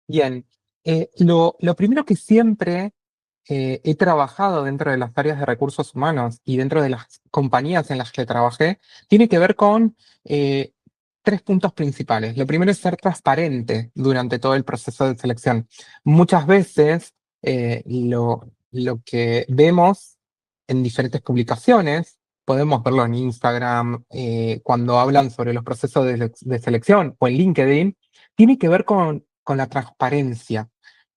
Bien, lo primero que siempre he trabajado dentro de las áreas de recursos humanos y dentro de las compañías en las que trabajé, tiene que ver con eh, tres puntos principales. Lo primero es ser transparente durante todo el proceso de selección. Muchas veces lo que vemos en diferentes publicaciones, podemos verlo en Instagram, cuando hablan sobre los procesos de selección o en LinkedIn, tiene que ver con la transparencia.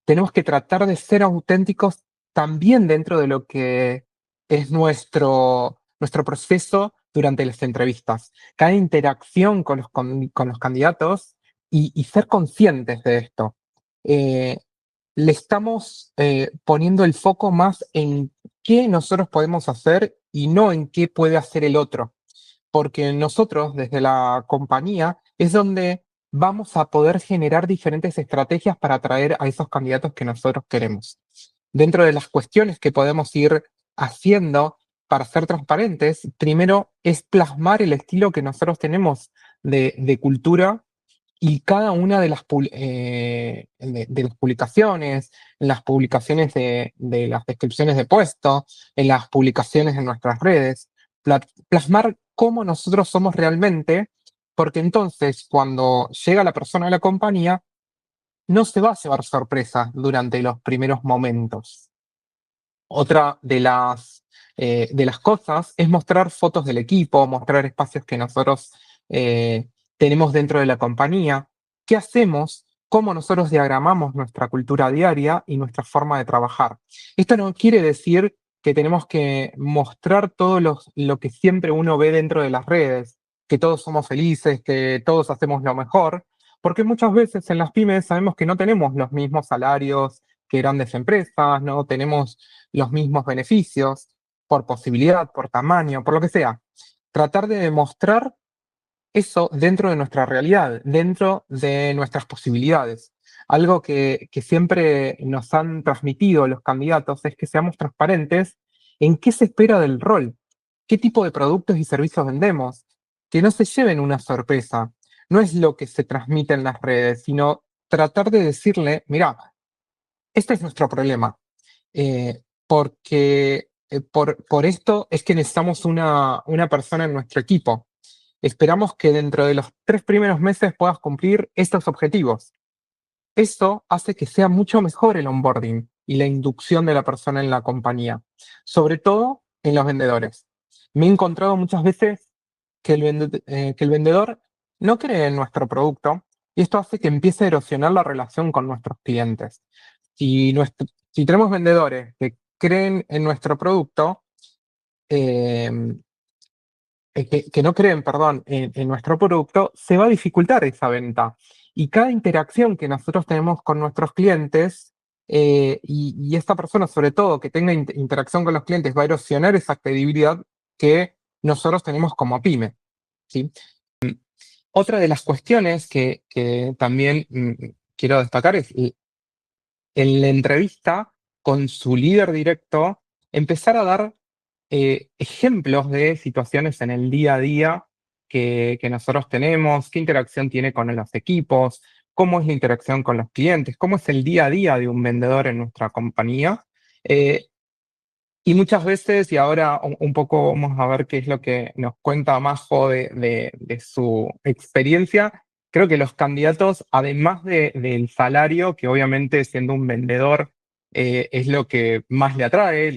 Tenemos que tratar de ser auténticos también dentro de lo que es nuestro proceso durante las entrevistas. Cada interacción con los candidatos y ser conscientes de esto. Eh, Le estamos poniendo el foco más en qué nosotros podemos hacer y no en qué puede hacer el otro, porque nosotros desde la compañía es donde vamos a poder generar diferentes estrategias para atraer a esos candidatos que nosotros queremos. Dentro de las cuestiones que podemos ir haciendo para ser transparentes, primero es plasmar el estilo que nosotros tenemos de cultura y cada una de de las publicaciones, en las publicaciones de las descripciones de puesto, en las publicaciones en nuestras redes, plasmar cómo nosotros somos realmente, porque entonces cuando llega la persona a la compañía, no se va a llevar sorpresa durante los primeros momentos. Otra de las cosas es mostrar fotos del equipo, mostrar espacios que nosotros tenemos dentro de la compañía, qué hacemos, cómo nosotros diagramamos nuestra cultura diaria y nuestra forma de trabajar. Esto no quiere decir que tenemos que mostrar lo que siempre uno ve dentro de las redes, que todos somos felices, que todos hacemos lo mejor, porque muchas veces en las pymes sabemos que no tenemos los mismos salarios que grandes empresas, no tenemos los mismos beneficios, por posibilidad, por tamaño, por lo que sea. Tratar de demostrar eso dentro de nuestra realidad, dentro de nuestras posibilidades. Algo que siempre nos han transmitido los candidatos es que seamos transparentes en qué se espera del rol, qué tipo de productos y servicios vendemos, que no se lleven una sorpresa. No es lo que se transmite en las redes, sino tratar de decirle, mira, este es nuestro problema, porque por esto es que necesitamos una persona en nuestro equipo. Esperamos que dentro de los 3 primeros meses puedas cumplir estos objetivos. Eso hace que sea mucho mejor el onboarding y la inducción de la persona en la compañía, sobre todo en los vendedores. Me he encontrado muchas veces que el vendedor no cree en nuestro producto y esto hace que empiece a erosionar la relación con nuestros clientes. Si tenemos vendedores que creen en nuestro producto, eh, que no creen, perdón, en nuestro producto, se va a dificultar esa venta. Y cada interacción que nosotros tenemos con nuestros clientes, y esta persona, sobre todo, que tenga interacción con los clientes, va a erosionar esa credibilidad que nosotros tenemos como pyme, ¿sí? Otra de las cuestiones que también quiero destacar es en la entrevista con su líder directo, empezar a dar ejemplos de situaciones en el día a día que nosotros tenemos, qué interacción tiene con los equipos, cómo es la interacción con los clientes, cómo es el día a día de un vendedor en nuestra compañía. Eh, y muchas veces, y ahora un poco vamos a ver qué es lo que nos cuenta Majo de su experiencia, creo que los candidatos, además del salario, que obviamente siendo un vendedor es lo que más le atrae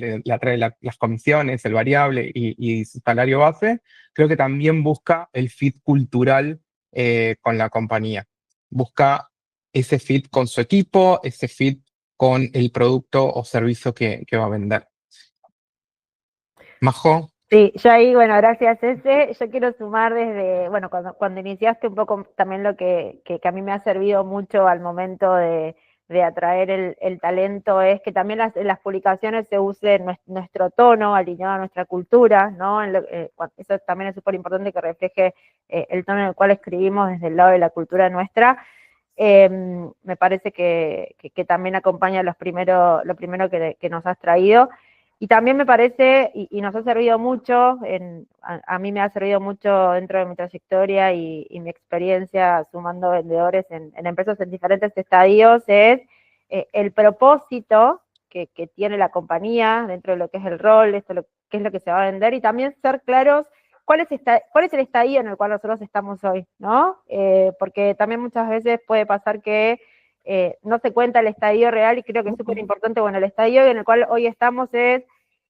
las comisiones, el variable y su salario base, creo que también busca el fit cultural con la compañía. Busca ese fit con su equipo, ese fit con el producto o servicio que va a vender. Majo. Sí, yo ahí, bueno, gracias ese. Yo quiero sumar desde, bueno, cuando iniciaste un poco también lo que a mí me ha servido mucho al momento de atraer el talento es que también en las publicaciones se use nuestro tono alineado a nuestra cultura, ¿no? Eso también es súper importante que refleje el tono en el cual escribimos desde el lado de la cultura nuestra. Me parece que también acompaña lo primero que nos has traído. Y también me parece, y nos ha servido mucho, a mí me ha servido mucho dentro de mi trayectoria y mi experiencia sumando vendedores en empresas en diferentes estadios, es el propósito que tiene la compañía dentro de lo que es el rol, qué es lo que se va a vender, y también ser claros cuál es el estadio en el cual nosotros estamos hoy, ¿no? Porque también muchas veces puede pasar que no se cuenta el estadio real, y creo que es súper importante. Bueno, el estadio en el cual hoy estamos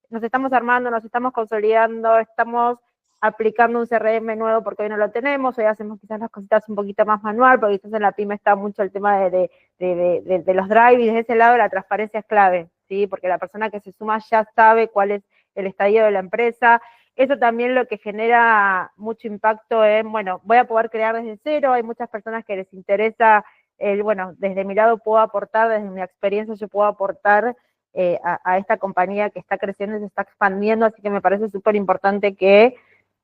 nos estamos armando, nos estamos consolidando, estamos aplicando un CRM nuevo porque hoy no lo tenemos, hoy hacemos quizás las cositas un poquito más manual, porque quizás en la pyme está mucho el tema de los drive, y desde ese lado la transparencia es clave, ¿sí? Porque la persona que se suma ya sabe cuál es el estadio de la empresa. Eso también lo que genera mucho impacto en, bueno, voy a poder crear desde cero, hay muchas personas que les interesa bueno, desde mi lado puedo aportar, desde mi experiencia yo puedo aportar a esta compañía que está creciendo y se está expandiendo, así que me parece súper importante que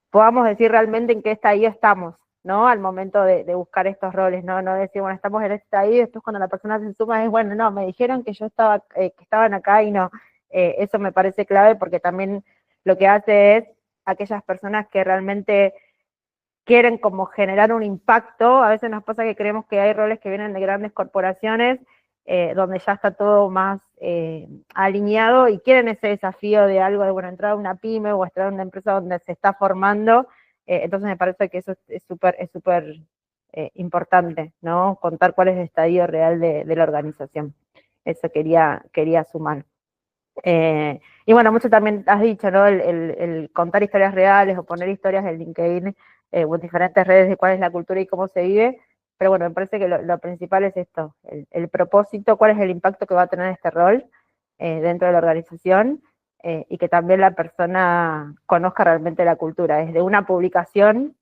podamos decir realmente en qué estadio estamos, ¿no? Al momento de buscar estos roles, ¿no? No decir, bueno, estamos en este estadio, y después cuando la persona se suma es, bueno, no, me dijeron que yo estaba, que estaban acá, y no. Eso me parece clave, porque también lo que hace es aquellas personas que realmente quieren como generar un impacto. A veces nos pasa que creemos que hay roles que vienen de grandes corporaciones, donde ya está todo más alineado, y quieren ese desafío de algo, de, bueno, entrar a una pyme o entrar a una empresa donde se está formando. Entonces me parece que eso es súper importante, ¿no? Contar cuál es el estadio real de la organización. Eso quería sumar. Y bueno, mucho también has dicho, ¿no? El contar historias reales o poner historias en LinkedIn o en diferentes redes de cuál es la cultura y cómo se vive. Pero bueno, me parece que lo principal es esto, el propósito, cuál es el impacto que va a tener este rol dentro de la organización, y que también la persona conozca realmente la cultura. Desde una publicación,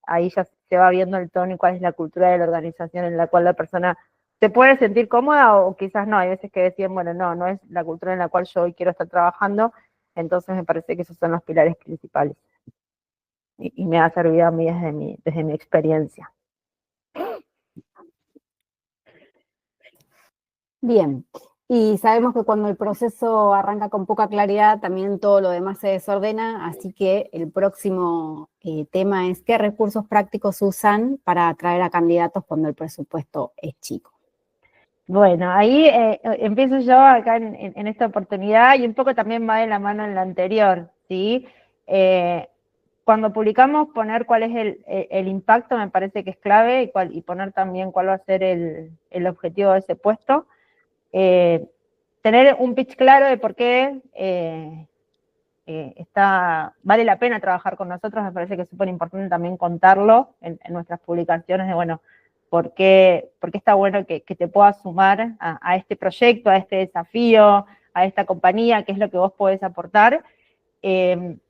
ahí ya se va viendo el tono y cuál es la cultura de la organización en la cual la persona se puede sentir cómoda, o quizás no. Hay veces que decían, bueno, no es la cultura en la cual yo hoy quiero estar trabajando. Entonces me parece que esos son los pilares principales. Y me ha servido a mí desde mi experiencia. Bien, y sabemos que cuando el proceso arranca con poca claridad, también todo lo demás se desordena, así que el próximo tema es qué recursos prácticos usan para atraer a candidatos cuando el presupuesto es chico. Bueno, ahí empiezo yo acá en esta oportunidad, y un poco también va de la mano en la anterior, ¿sí? Cuando publicamos, poner cuál es el impacto me parece que es clave, y poner también cuál va a ser el objetivo de ese puesto. Tener un pitch claro de por qué vale la pena trabajar con nosotros. Me parece que es súper importante también contarlo en nuestras publicaciones, de, bueno, por qué está bueno que te puedas sumar a este proyecto, a este desafío, a esta compañía, qué es lo que vos podés aportar.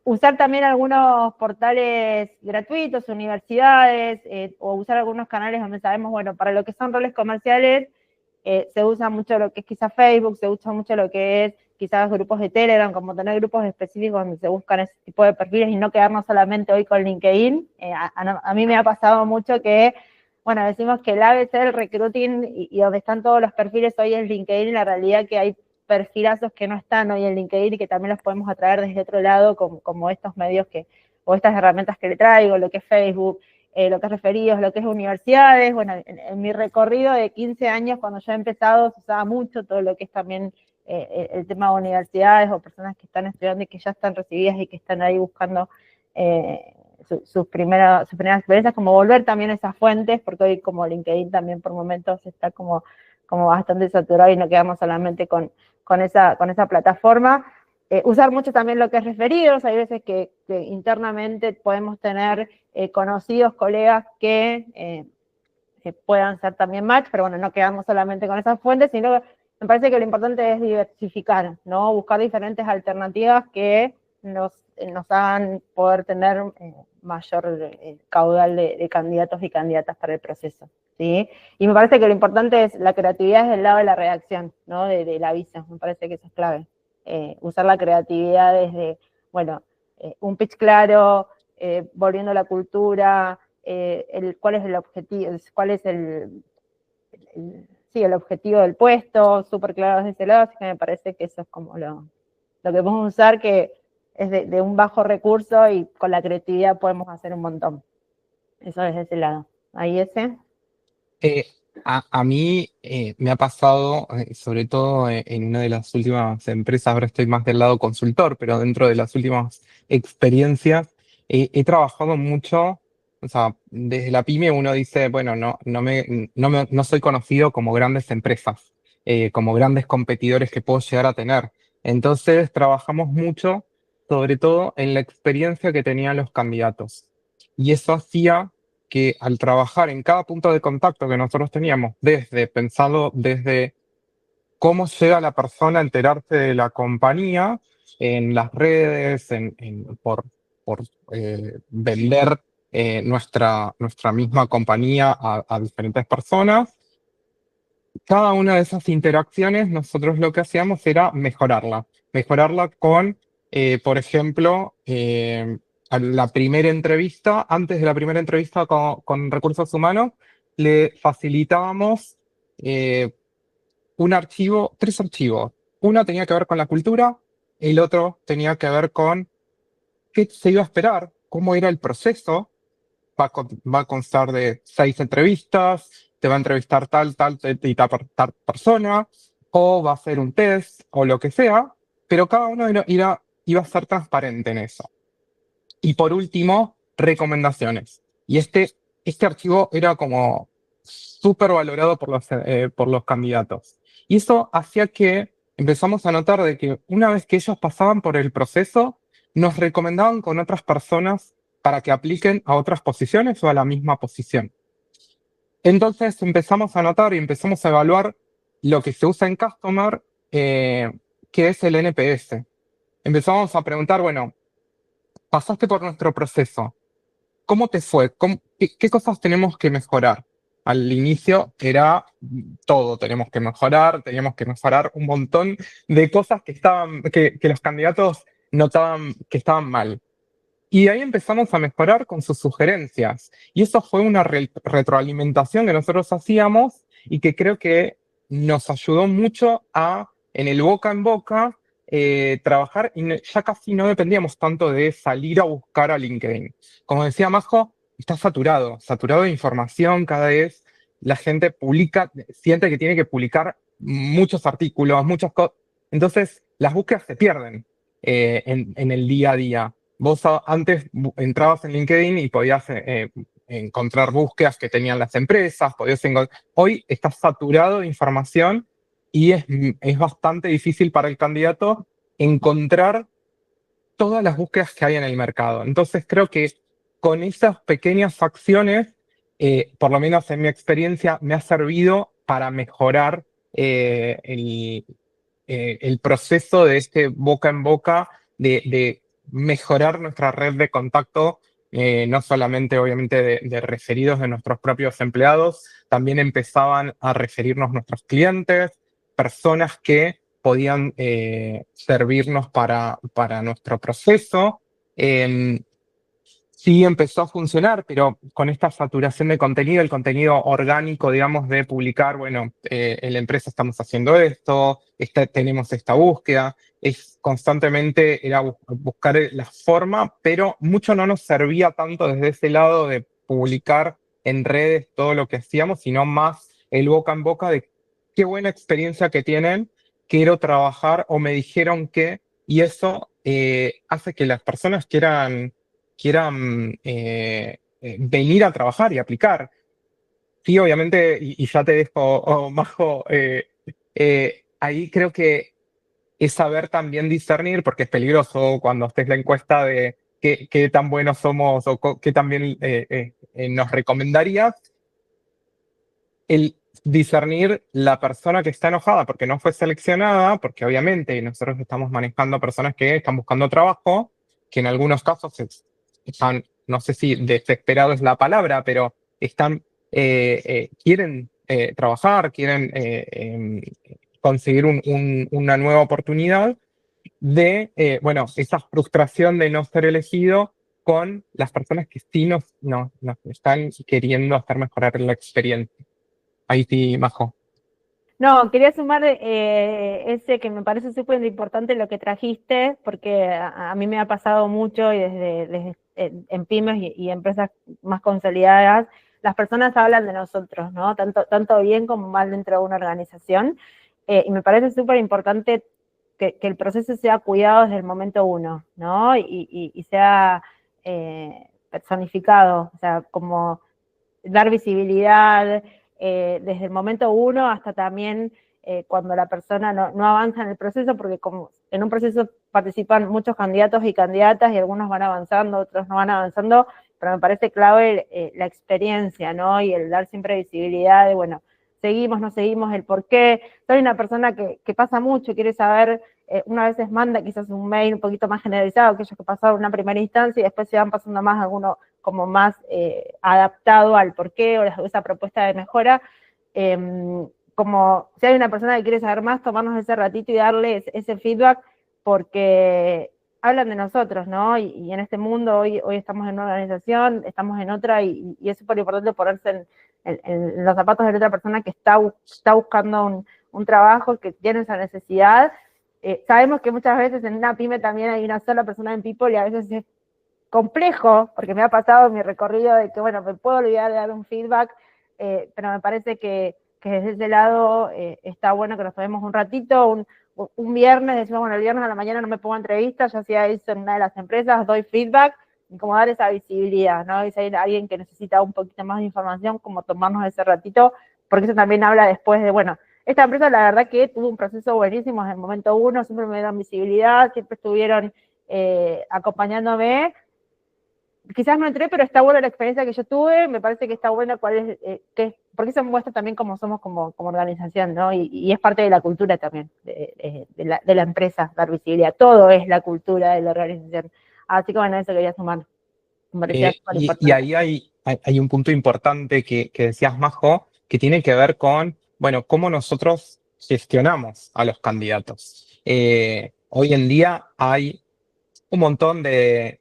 Usar también algunos portales gratuitos, universidades, o usar algunos canales donde sabemos, bueno, para lo que son roles comerciales, se usa mucho lo que es quizás Facebook, se usa mucho lo que es quizás grupos de Telegram, como tener grupos específicos donde se buscan ese tipo de perfiles y no quedarnos solamente hoy con LinkedIn. A mí me ha pasado mucho que, bueno, decimos que el ABC del recruiting y donde están todos los perfiles hoy en LinkedIn, y la realidad que hay perfilazos que no están hoy en LinkedIn y que también los podemos atraer desde otro lado, como estos medios o estas herramientas que le traigo, lo que es Facebook, lo que es referidos, lo que es universidades. Bueno, en mi recorrido de 15 años, cuando yo he empezado, se usaba mucho todo lo que es también el tema de universidades o personas que están estudiando y que ya están recibidas y que están ahí buscando sus primeras experiencias, como volver también a esas fuentes, porque hoy como LinkedIn también por momentos está como bastante saturado y no quedamos solamente con esa plataforma. Usar mucho también lo que es referidos. Hay veces que internamente podemos tener conocidos, colegas que puedan ser también match, pero bueno, no quedamos solamente con esas fuentes, sino que me parece que lo importante es diversificar, ¿no? Buscar diferentes alternativas que nos hagan poder tener mayor caudal de candidatos y candidatas para el proceso, ¿sí? Y me parece que lo importante es la creatividad desde el lado de la redacción, ¿no? Del aviso. Me parece que eso es clave. Usar la creatividad desde, bueno, un pitch claro, volviendo a la cultura, cuál es el objetivo, cuál es el objetivo del puesto, súper claro desde ese lado. Así que me parece que eso es como lo que podemos usar que es de un bajo recurso y con la creatividad podemos hacer un montón. Eso desde ese lado. Ahí ese. Eh, a mí me ha pasado, sobre todo en una de las últimas empresas, ahora estoy más del lado consultor, pero dentro de las últimas experiencias, he trabajado mucho, o sea, desde la pyme uno dice, bueno, no soy conocido como grandes empresas, como grandes competidores que puedo llegar a tener. Entonces, trabajamos mucho, sobre todo en la experiencia que tenían los candidatos. Y eso hacía que al trabajar en cada punto de contacto que nosotros teníamos, pensando desde cómo llega la persona a enterarse de la compañía en las redes, por vender nuestra misma compañía a diferentes personas. Cada una de esas interacciones, nosotros lo que hacíamos era mejorarla con, por ejemplo, a la primera entrevista, antes de la primera entrevista con recursos humanos, le facilitábamos tres archivos. Uno tenía que ver con la cultura, el otro tenía que ver con qué se iba a esperar, cómo era el proceso. Va a constar de 6 entrevistas, te va a entrevistar tal persona, o va a ser un test, o lo que sea, pero cada uno iba a ser transparente en eso. Y por último, recomendaciones. Y este archivo era como súper valorado por los candidatos. Y eso hacía que empezamos a notar de que una vez que ellos pasaban por el proceso, nos recomendaban con otras personas para que apliquen a otras posiciones o a la misma posición. Entonces empezamos a notar y empezamos a evaluar lo que se usa en Customer, que es el NPS. Empezamos a preguntar, bueno, pasaste por nuestro proceso. ¿Cómo te fue? ¿Qué cosas tenemos que mejorar? Al inicio era todo, teníamos que mejorar un montón de cosas que los candidatos notaban que estaban mal. Y ahí empezamos a mejorar con sus sugerencias. Y eso fue una retroalimentación que nosotros hacíamos y que creo que nos ayudó mucho en el boca en boca, trabajar y ya casi no dependíamos tanto de salir a buscar a LinkedIn. Como decía Majo, está saturado de información cada vez. La gente siente que tiene que publicar muchos artículos, muchas cosas. Entonces, las búsquedas se pierden en el día a día. Vos antes entrabas en LinkedIn y podías encontrar búsquedas que tenían las empresas, hoy estás saturado de información y es bastante difícil para el candidato encontrar todas las búsquedas que hay en el mercado. Entonces creo que con esas pequeñas acciones, por lo menos en mi experiencia, me ha servido para mejorar el proceso de este boca en boca, de mejorar nuestra red de contacto, no solamente obviamente de referidos de nuestros propios empleados, también empezaban a referirnos nuestros clientes, personas que podían servirnos para nuestro proceso. Sí empezó a funcionar, pero con esta saturación de contenido, el contenido orgánico, digamos, de publicar, bueno, en la empresa estamos haciendo esto, tenemos esta búsqueda, es constantemente era buscar la forma, pero mucho no nos servía tanto desde ese lado de publicar en redes todo lo que hacíamos, sino más el boca en boca de qué buena experiencia que tienen, quiero trabajar o me dijeron que, y eso hace que las personas quieran venir a trabajar y aplicar. Sí, obviamente, y ya te dejo, Majo, ahí creo que es saber también discernir, porque es peligroso cuando estés la encuesta de qué tan buenos somos o qué tan bien nos recomendarías, el discernir la persona que está enojada porque no fue seleccionada, porque obviamente nosotros estamos manejando personas que están buscando trabajo, que en algunos casos están, no sé si desesperados es la palabra, pero quieren trabajar, quieren conseguir una nueva oportunidad bueno, esa frustración de no ser elegido con las personas que sí nos están queriendo hacer mejorar la experiencia. Ahí sí, Majo. No, quería sumar ese que me parece súper importante lo que trajiste, porque a mí me ha pasado mucho y desde en pymes y empresas más consolidadas, las personas hablan de nosotros, ¿no? Tanto bien como mal dentro de una organización. Y me parece súper importante que el proceso sea cuidado desde el momento uno, ¿no? Y sea personificado, o sea, como dar visibilidad desde el momento uno hasta también cuando la persona no avanza en el proceso, porque como en un proceso participan muchos candidatos y candidatas y algunos van avanzando, otros no van avanzando, pero me parece clave la experiencia, ¿no? Y el dar siempre visibilidad de, bueno, seguimos, no seguimos, el por qué. Soy una persona que pasa mucho, quiere saber, una vez manda quizás un mail un poquito más generalizado, aquellos que pasaron una primera instancia y después se van pasando más algunos como más adaptado al porqué o esa propuesta de mejora. Como si hay una persona que quiere saber más, tomarnos ese ratito y darle ese feedback, porque hablan de nosotros, ¿no? Y en este mundo hoy estamos en una organización, estamos en otra, y es súper importante ponerse en los zapatos de la otra persona que está buscando un trabajo, que tiene esa necesidad. Sabemos que muchas veces en una pyme también hay una sola persona en people y a veces es complejo, porque me ha pasado en mi recorrido de que, bueno, me puedo olvidar de dar un feedback, pero me parece que desde ese lado está bueno que nos tomemos un ratito, un viernes, decimos, bueno, el viernes a la mañana no me pongo entrevista, ya hacía eso en una de las empresas, doy feedback, y como dar esa visibilidad, ¿no? Y si hay alguien que necesita un poquito más de información, como tomarnos ese ratito, porque eso también habla después de, bueno, esta empresa la verdad que tuvo un proceso buenísimo desde el momento uno, siempre me dieron visibilidad, siempre estuvieron acompañándome. Quizás no entré, pero está buena la experiencia que yo tuve, me parece que está buena cuál es, porque eso muestra también cómo somos como organización, ¿no? Y es parte de la cultura también, de la empresa, dar visibilidad, todo es la cultura de la organización. Así que bueno, eso quería sumar, me parecía súper Y importante. ahí hay un punto importante que decías, Majo, que tiene que ver con, bueno, cómo nosotros gestionamos a los candidatos. Hoy en día hay un montón de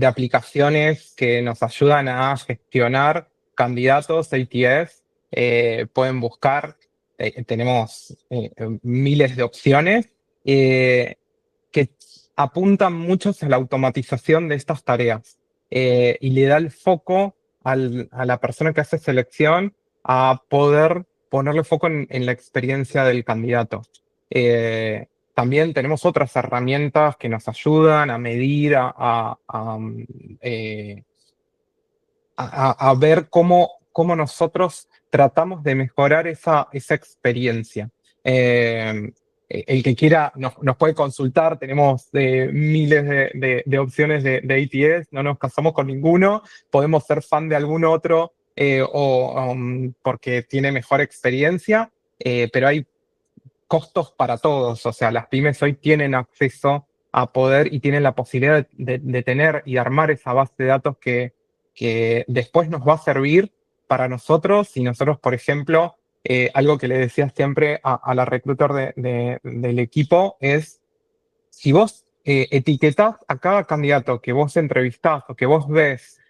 aplicaciones que nos ayudan a gestionar candidatos ATS. Pueden buscar, tenemos miles de opciones que apuntan mucho a la automatización de estas tareas y le da el foco a la persona que hace selección a poder ponerle foco en la experiencia del candidato. También tenemos otras herramientas que nos ayudan a medir, eh, a ver cómo nosotros tratamos de mejorar esa experiencia. El que quiera nos puede consultar, tenemos miles de opciones de ATS, no nos casamos con ninguno, podemos ser fan de algún otro porque tiene mejor experiencia, pero hay costos para todos, o sea, las pymes hoy tienen acceso a poder y tienen la posibilidad de tener y armar esa base de datos que después nos va a servir para nosotros si nosotros, por ejemplo, algo que le decía siempre a la recruiter del equipo es, si vos etiquetás a cada candidato que vos entrevistás o que vos ves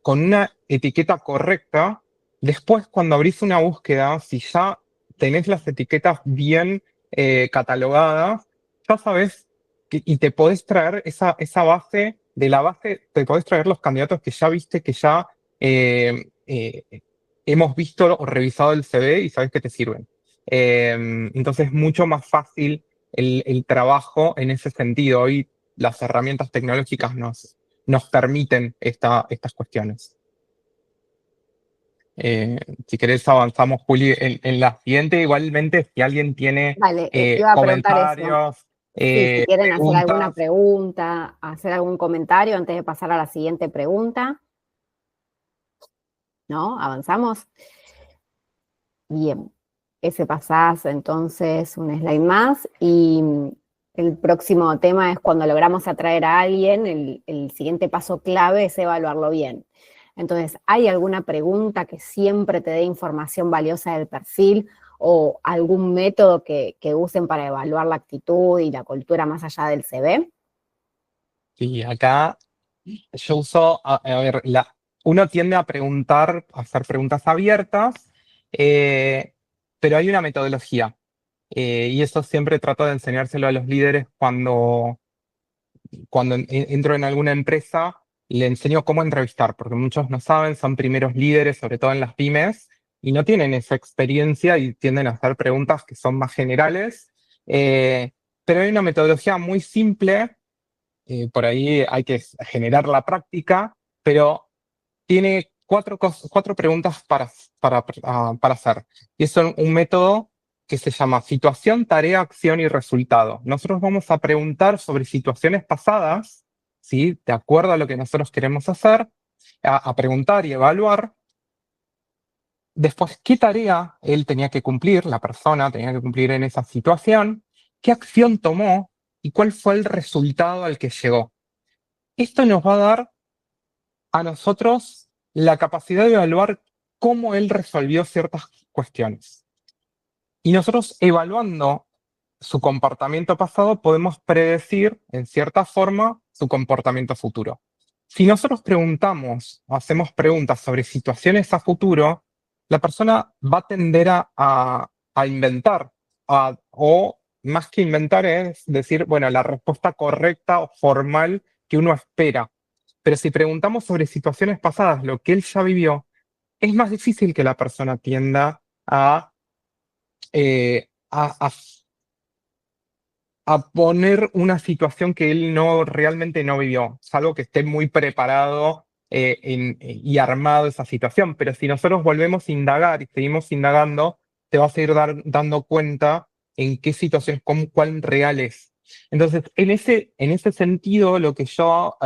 con una etiqueta correcta, después cuando abrís una búsqueda, si ya tenés las etiquetas bien catalogadas, ya sabés y te podés traer esa base, de la base te podés traer los candidatos que ya viste, que ya hemos visto o revisado el CV y sabés que te sirven. Entonces es mucho más fácil el trabajo en ese sentido. Hoy las herramientas tecnológicas nos permiten estas cuestiones. Si querés avanzamos, Juli, en la siguiente. Igualmente, si alguien tiene Vale, iba a preguntar eso. comentarios, Sí, si quieren hacer alguna preguntas. pregunta, hacer algún comentario antes de pasar a la siguiente pregunta. ¿No? ¿Avanzamos? Bien, ese pasás entonces un slide más y el próximo tema es cuando logramos atraer a alguien, el siguiente paso clave es evaluarlo bien. Entonces, ¿hay alguna pregunta que siempre te dé información valiosa del perfil o algún método que usen para evaluar la actitud y la cultura más allá del CV? Sí, acá yo uso, a ver, uno tiende a preguntar, a hacer preguntas abiertas. pero hay una metodología. Y eso siempre trato de enseñárselo a los líderes cuando entro en alguna empresa, le enseño cómo entrevistar, porque muchos no saben, son primeros líderes, sobre todo en las pymes, y no tienen esa experiencia y tienden a hacer preguntas que son más generales. Eh, pero hay una metodología muy simple, por ahí hay que generar la práctica, pero tiene cuatro preguntas para hacer. Y es un método que se llama situación, tarea, acción y resultado. Nosotros vamos a preguntar sobre situaciones pasadas, ¿sí? De acuerdo a lo que nosotros queremos hacer, a preguntar y evaluar. Después, ¿qué tarea él tenía que cumplir, la persona tenía que cumplir en esa situación? ¿Qué acción tomó? ¿Y cuál fue el resultado al que llegó? Esto nos va a dar a nosotros la capacidad de evaluar cómo él resolvió ciertas cuestiones. Y nosotros, evaluando su comportamiento pasado, podemos predecir, en cierta forma, su comportamiento futuro. Si nosotros preguntamos o hacemos preguntas sobre situaciones a futuro, la persona va a tender a inventar, o más que inventar es decir, bueno, la respuesta correcta o formal que uno espera. Pero si preguntamos sobre situaciones pasadas, lo que él ya vivió, es más difícil que la persona tienda eh, a, a- a poner una situación que él no realmente no vivió, salvo que esté muy preparado y armado esa situación. Pero si nosotros volvemos a indagar y seguimos indagando, te vas a ir dando cuenta en qué situación, cuán real es. Entonces, en ese sentido, lo que yo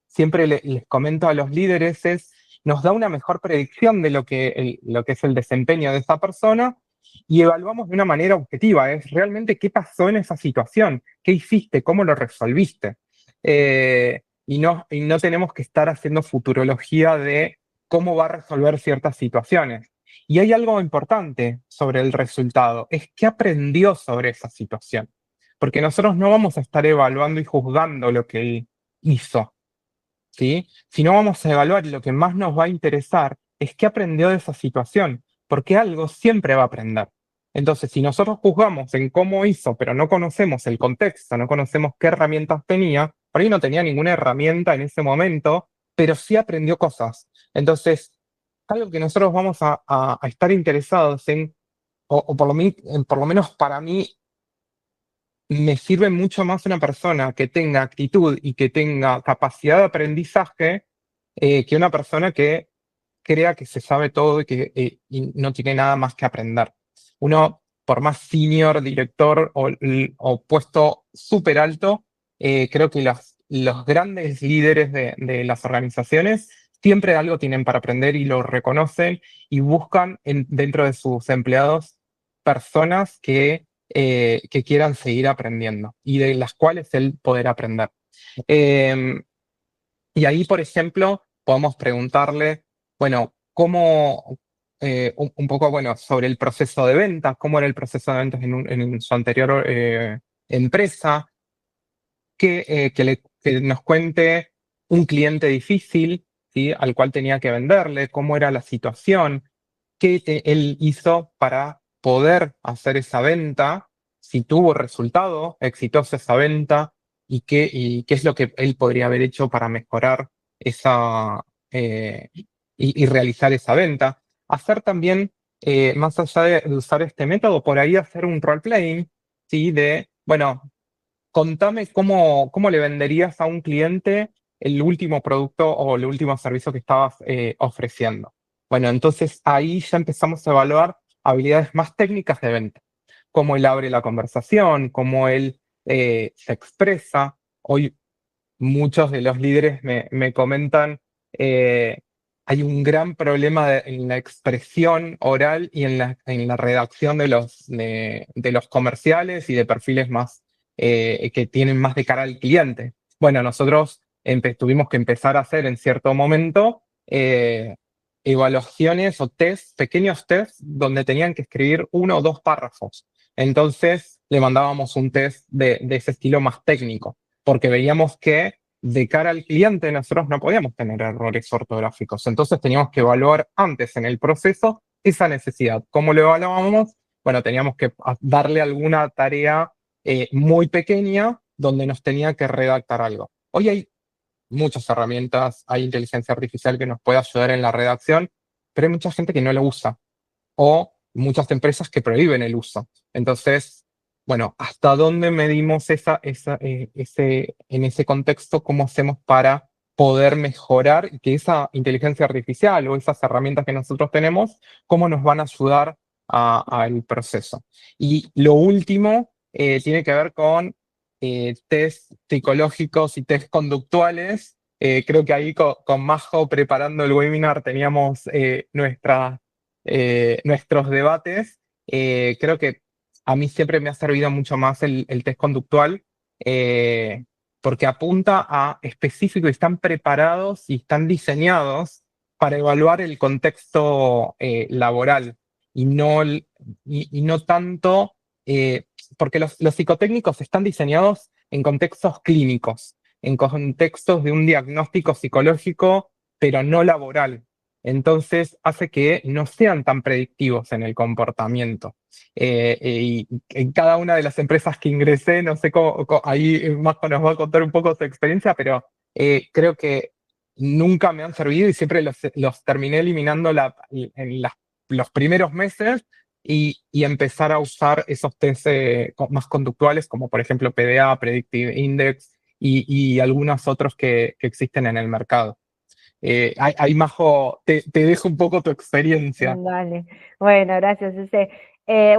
siempre les comento a los líderes es, nos da una mejor predicción de lo que es el desempeño de esa persona y evaluamos de una manera objetiva, es realmente qué pasó en esa situación, qué hiciste, cómo lo resolviste. Y no tenemos que estar haciendo futurología de cómo va a resolver ciertas situaciones. Y hay algo importante sobre el resultado, es qué aprendió sobre esa situación. Porque nosotros no vamos a estar evaluando y juzgando lo que él hizo, ¿sí? Sino vamos a evaluar y lo que más nos va a interesar es qué aprendió de esa situación, porque algo siempre va a aprender. Entonces, si nosotros juzgamos en cómo hizo, pero no conocemos el contexto, no conocemos qué herramientas tenía, por ahí no tenía ninguna herramienta en ese momento, pero sí aprendió cosas. Entonces, algo que nosotros vamos a estar interesados en, o por lo menos para mí, me sirve mucho más una persona que tenga actitud y que tenga capacidad de aprendizaje que una persona que crea que se sabe todo y no tiene nada más que aprender. Uno, por más senior, director o puesto súper alto, creo que los grandes líderes de las organizaciones siempre algo tienen para aprender y lo reconocen y buscan dentro de sus empleados personas que quieran seguir aprendiendo y de las cuales él poder aprender. Eh, y ahí, por ejemplo, podemos preguntarle, bueno, un poco, bueno, sobre el proceso de ventas, cómo era el proceso de ventas en su anterior empresa, que nos cuente un cliente difícil, ¿sí? Al cual tenía que venderle, cómo era la situación, él hizo para poder hacer esa venta, si tuvo resultado exitoso esa venta y qué es lo que él podría haber hecho para mejorar esa y realizar esa venta. Hacer también, más allá de usar este método, por ahí hacer un role-playing, ¿sí? Bueno, contame cómo le venderías a un cliente el último producto o el último servicio que estabas ofreciendo. Bueno, entonces ahí ya empezamos a evaluar habilidades más técnicas de venta, cómo él abre la conversación, cómo él se expresa. Hoy muchos de los líderes me comentan, eh, hay un gran problema en la expresión oral y en la redacción de los comerciales y de perfiles más que tienen más de cara al cliente. Bueno, nosotros tuvimos que empezar a hacer en cierto momento evaluaciones o test, pequeños tests, donde tenían que escribir 1 o 2 párrafos. Entonces le mandábamos un test de ese estilo más técnico porque veíamos que de cara al cliente nosotros no podíamos tener errores ortográficos. Entonces teníamos que evaluar antes en el proceso esa necesidad. ¿Cómo lo evaluábamos? Bueno, teníamos que darle alguna tarea muy pequeña donde nos tenía que redactar algo. Hoy hay muchas herramientas, hay inteligencia artificial que nos puede ayudar en la redacción, pero hay mucha gente que no lo usa o muchas empresas que prohíben el uso. Entonces, bueno, ¿hasta dónde medimos en ese contexto? ¿Cómo hacemos para poder mejorar que esa inteligencia artificial o esas herramientas que nosotros tenemos, cómo nos van a ayudar al proceso? Y lo último tiene que ver con test psicológicos y test conductuales. Creo que ahí con Majo preparando el webinar teníamos nuestros debates. Creo que a mí siempre me ha servido mucho más el test conductual porque apunta a específico y están preparados y están diseñados para evaluar el contexto laboral y no tanto, porque los psicotécnicos están diseñados en contextos clínicos, en contextos de un diagnóstico psicológico, pero no laboral. Entonces hace que no sean tan predictivos en el comportamiento. Y en cada una de las empresas que ingresé, no sé ahí Majo nos va a contar un poco su experiencia, pero creo que nunca me han servido y siempre los terminé eliminando en los primeros meses y empezar a usar esos test más conductuales, como por ejemplo PDA, Predictive Index y algunos otros que existen en el mercado. Ahí, Majo, te dejo un poco tu experiencia. Vale, bueno, gracias, ese.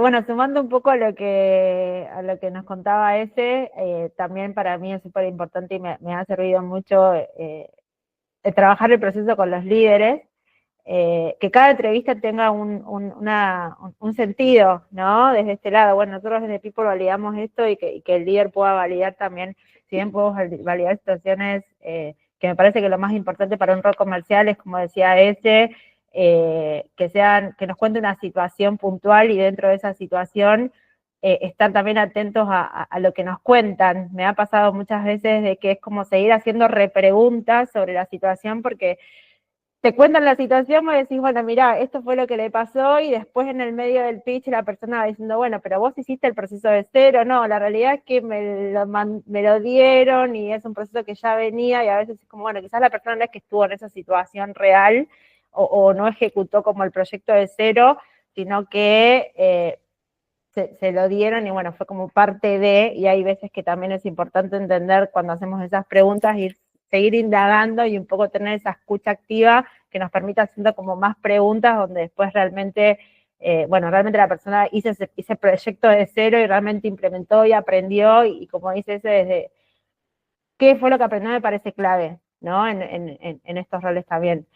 Bueno, sumando un poco a lo que nos contaba ese, también para mí es súper importante y me ha servido mucho trabajar el proceso con los líderes, que cada entrevista tenga un sentido, ¿no? Desde este lado, bueno, nosotros desde People validamos esto y que el líder pueda validar también, si bien podemos validar situaciones, que me parece que lo más importante para un rol comercial es, como decía ese, que nos cuente una situación puntual y dentro de esa situación estar también atentos a lo que nos cuentan. Me ha pasado muchas veces de que es como seguir haciendo repreguntas sobre la situación porque te cuentan la situación, vos decís, bueno, mirá, esto fue lo que le pasó, y después en el medio del pitch la persona va diciendo, bueno, pero vos hiciste el proceso de cero. No, la realidad es que me lo dieron y es un proceso que ya venía, y a veces es como, bueno, quizás la persona no es que estuvo en esa situación real o no ejecutó como el proyecto de cero, sino que se lo dieron y bueno, fue como parte de, y hay veces que también es importante entender cuando hacemos esas preguntas, seguir indagando y un poco tener esa escucha activa que nos permita haciendo como más preguntas donde después realmente, bueno, realmente la persona hizo ese proyecto de cero y realmente implementó y aprendió, y como dice ese, desde qué fue lo que aprendió me parece clave, ¿no? En estos roles también.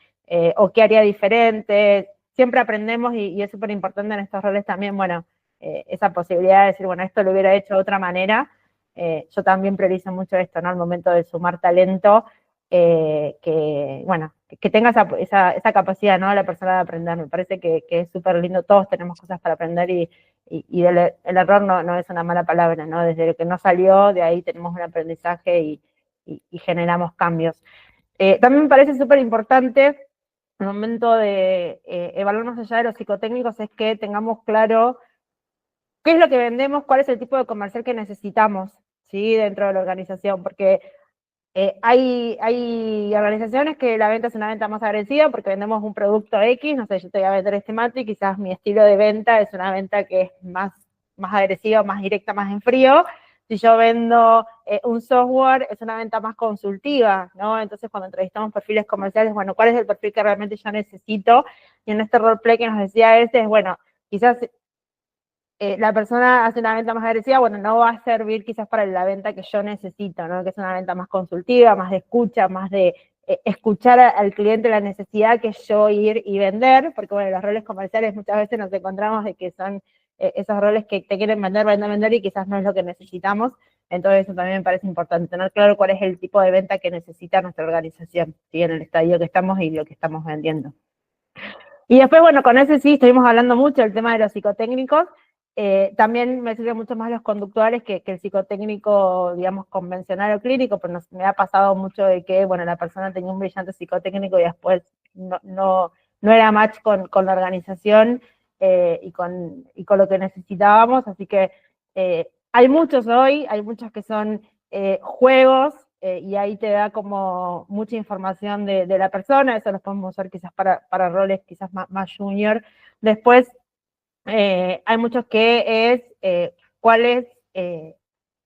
O qué haría diferente. Siempre aprendemos y es súper importante en estos roles también, bueno, esa posibilidad de decir, bueno, esto lo hubiera hecho de otra manera. Yo también priorizo mucho esto, ¿no? Al momento de sumar talento, bueno, que tenga esa capacidad, ¿no? La persona de aprender. Me parece que es súper lindo. Todos tenemos cosas para aprender y el error no es una mala palabra, ¿no? Desde lo que no salió, de ahí tenemos un aprendizaje y generamos cambios. También me parece súper importante al momento de evaluar más allá de los psicotécnicos es que tengamos claro qué es lo que vendemos, cuál es el tipo de comercial que necesitamos, ¿sí? Dentro de la organización, porque hay organizaciones que la venta es una venta más agresiva porque vendemos un producto X, no sé, yo te voy a vender este mate y quizás mi estilo de venta es una venta que es más agresiva, más directa, más en frío. Si yo vendo un software, es una venta más consultiva, ¿no? Entonces, cuando entrevistamos perfiles comerciales, bueno, ¿cuál es el perfil que realmente yo necesito? Y en este roleplay que nos decía ese, es, bueno, quizás la persona hace una venta más agresiva, bueno, no va a servir quizás para la venta que yo necesito, ¿no? Que es una venta más consultiva, más de escucha, más de escuchar al cliente la necesidad que yo ir y vender, porque bueno, los roles comerciales muchas veces nos encontramos de que son esos roles que te quieren vender y quizás no es lo que necesitamos. Entonces eso también me parece importante, tener claro cuál es el tipo de venta que necesita nuestra organización, ¿sí? En el estadio que estamos y lo que estamos vendiendo. Y después, bueno, con ese sí estuvimos hablando mucho del tema de los psicotécnicos. También me sirven mucho más los conductuales que el psicotécnico, digamos, convencional o clínico, pero me ha pasado mucho de que, bueno, la persona tenía un brillante psicotécnico y después no no era match con la organización y con lo que necesitábamos, así que hay muchos hoy, hay muchos que son juegos, y ahí te da como mucha información de la persona, eso los podemos usar quizás para roles quizás más junior. Después hay muchos que es qué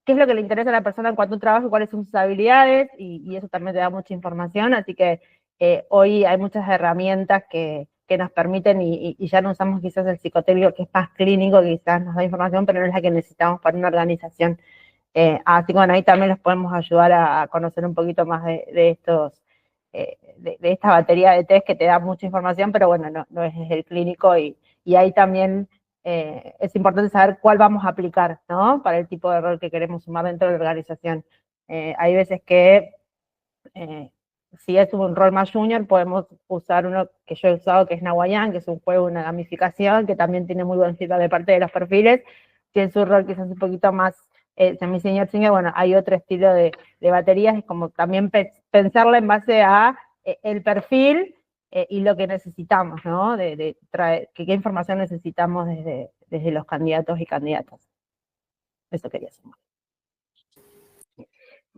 es lo que le interesa a la persona en cuanto a un trabajo, cuáles son sus habilidades, y eso también te da mucha información, así que hoy hay muchas herramientas que nos permiten, y ya no usamos quizás el psicotécnico, que es más clínico, que quizás nos da información, pero no es la que necesitamos para una organización. Así que bueno, ahí también los podemos ayudar a conocer un poquito más de esta batería de test que te da mucha información, pero bueno, no es el clínico, y ahí también es importante saber cuál vamos a aplicar, ¿no? Para el tipo de rol que queremos sumar dentro de la organización. Hay veces que si es un rol más junior, podemos usar uno que yo he usado, que es Nahuayán, que es un juego, una gamificación, que también tiene muy buen feedback de parte de los perfiles. Si es un rol quizás un poquito más semi-senior, senior, bueno, hay otro estilo de baterías, es como también pensarla en base a el perfil y lo que necesitamos, ¿no? De traer, qué información necesitamos desde los candidatos y candidatas. Eso quería sumar.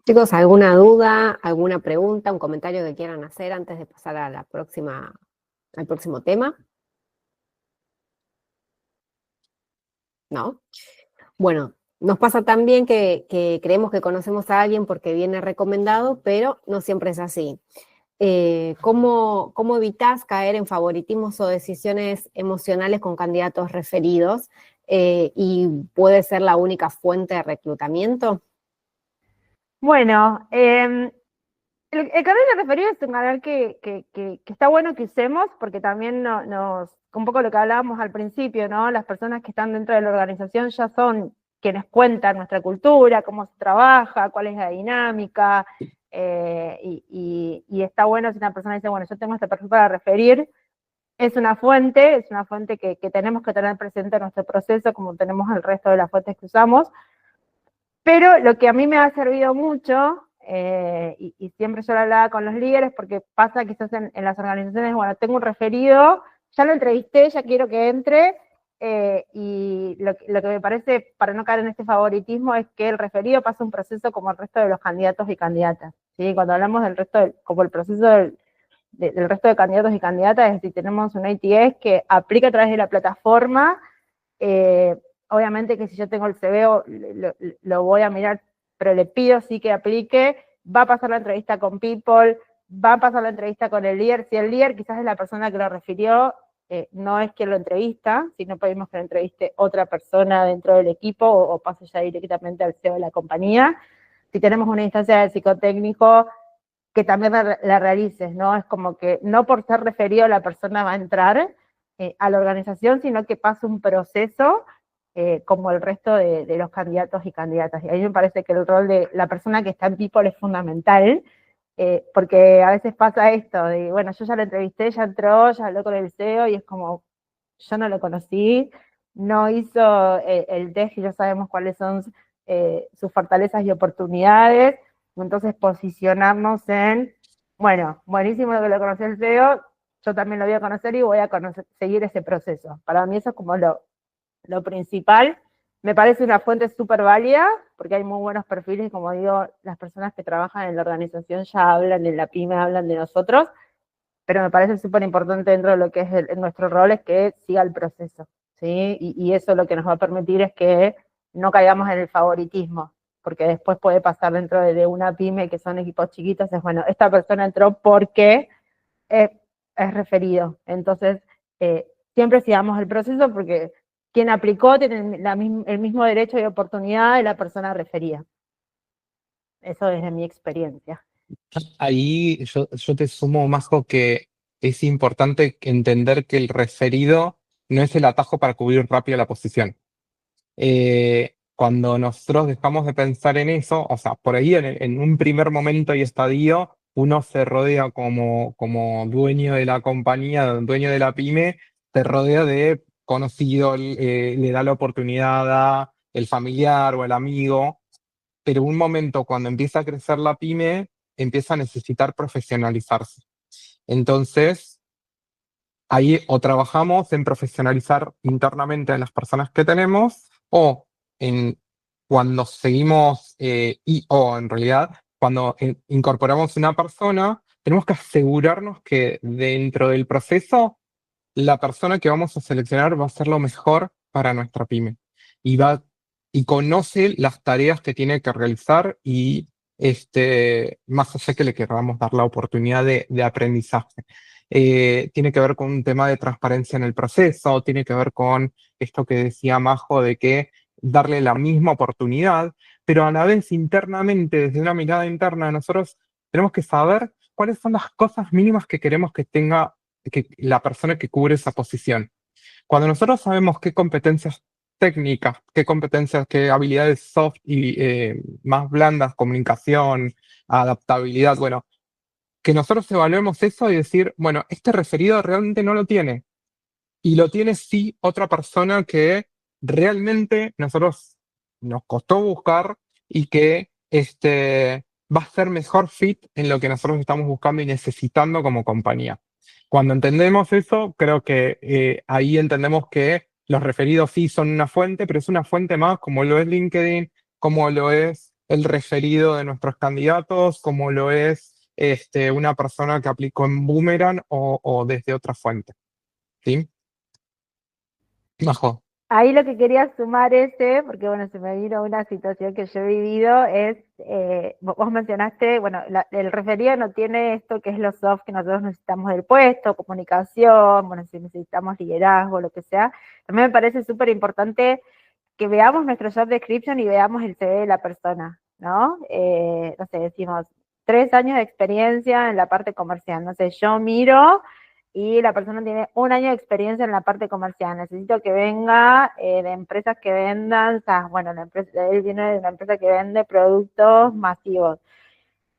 Chicos, ¿alguna duda, alguna pregunta, un comentario que quieran hacer antes de pasar a al próximo tema? ¿No? Bueno, nos pasa también que creemos que conocemos a alguien porque viene recomendado, pero no siempre es así. ¿Cómo evitás caer en favoritismos o decisiones emocionales con candidatos referidos? ¿Y puede ser la única fuente de reclutamiento? Bueno, el canal de referido es un canal que está bueno que usemos, porque también un poco lo que hablábamos al principio, ¿no? Las personas que están dentro de la organización ya son quienes cuentan nuestra cultura, cómo se trabaja, cuál es la dinámica, y está bueno si una persona dice, bueno, yo tengo este perfil para referir, es una fuente que tenemos que tener presente en nuestro proceso, como tenemos el resto de las fuentes que usamos. Pero lo que a mí me ha servido mucho, y siempre yo lo hablaba con los líderes, porque pasa quizás en las organizaciones, bueno, tengo un referido, ya lo entrevisté, ya quiero que entre, y lo que me parece, para no caer en este favoritismo, es que el referido pasa un proceso como el resto de los candidatos y candidatas, ¿sí? Cuando hablamos del resto, como el proceso del resto de candidatos y candidatas, es decir, tenemos un ATS que aplica a través de la plataforma. Obviamente que si yo tengo el CV lo voy a mirar, pero le pido sí que aplique, va a pasar la entrevista con People, va a pasar la entrevista con el líder. Si el líder quizás es la persona que lo refirió, no es quien lo entrevista, sino pedimos que lo entreviste otra persona dentro del equipo, o pase ya directamente al CEO de la compañía. Si tenemos una instancia de psicotécnico, que también la realices, ¿no? Es como que no por ser referido la persona va a entrar a la organización, sino que pasa un proceso como el resto de los candidatos y candidatas. Y a mí me parece que el rol de la persona que está en People es fundamental, porque a veces pasa esto, de, bueno, yo ya lo entrevisté, ya entró, ya habló con el CEO, y es como, yo no lo conocí, no hizo el test, y ya sabemos cuáles son sus fortalezas y oportunidades. Entonces posicionarnos en, bueno, buenísimo lo que lo conocí el CEO, yo también lo voy a conocer y voy a seguir ese proceso. Para mí eso es como lo principal. Me parece una fuente súper válida, porque hay muy buenos perfiles, y como digo, las personas que trabajan en la organización ya hablan, en la pyme hablan de nosotros, pero me parece súper importante dentro de lo que es nuestro rol, es que siga el proceso, ¿sí? Y eso lo que nos va a permitir es que no caigamos en el favoritismo, porque después puede pasar dentro de una pyme, que son equipos chiquitos, es bueno, esta persona entró porque es referido. Entonces, siempre sigamos el proceso, porque quien aplicó tiene el mismo derecho y oportunidad de la persona referida. Eso desde mi experiencia. Ahí yo te sumo, Majo, que es importante entender que el referido no es el atajo para cubrir rápido la posición. Cuando nosotros dejamos de pensar en eso, o sea, por ahí en un primer momento y estadio, uno se rodea como dueño de la compañía, dueño de la pyme, se rodea de conocido, le da la oportunidad a el familiar o el amigo, pero un momento cuando empieza a crecer la pyme, empieza a necesitar profesionalizarse. Entonces, ahí o trabajamos en profesionalizar internamente a las personas que tenemos, o en cuando seguimos, o en realidad, cuando incorporamos una persona, tenemos que asegurarnos que dentro del proceso la persona que vamos a seleccionar va a ser lo mejor para nuestra pyme y y conoce las tareas que tiene que realizar y más allá que le queramos dar la oportunidad de aprendizaje. Tiene que ver con un tema de transparencia en el proceso, tiene que ver con esto que decía Majo de que darle la misma oportunidad, pero a la vez internamente, desde una mirada interna, nosotros tenemos que saber cuáles son las cosas mínimas que queremos que tenga la persona que cubre esa posición. Cuando nosotros sabemos qué competencias técnicas, qué competencias, qué habilidades soft y más blandas, comunicación, adaptabilidad, bueno, que nosotros evaluemos eso y decir, bueno, este referido realmente no lo tiene. Y lo tiene sí otra persona que realmente nosotros nos costó buscar y que va a ser mejor fit en lo que nosotros estamos buscando y necesitando como compañía. Cuando entendemos eso, creo que ahí entendemos que los referidos sí son una fuente, pero es una fuente más como lo es LinkedIn, como lo es el referido de nuestros candidatos, como lo es una persona que aplicó en Boomerang o desde otra fuente. ¿Sí? Majo. Ahí lo que quería sumar porque bueno, se me vino una situación que yo he vivido, es, vos mencionaste, bueno, el referido no tiene esto que es lo soft que nosotros necesitamos del puesto, comunicación, bueno, si necesitamos liderazgo, lo que sea. También me parece súper importante que veamos nuestro job description y veamos el CV de la persona, ¿no? No sé, decimos 3 años de experiencia en la parte comercial, no sé, yo miro y la persona tiene 1 año de experiencia en la parte comercial, necesito que venga de empresas que vendan, o sea, bueno, él viene de una empresa que vende productos masivos.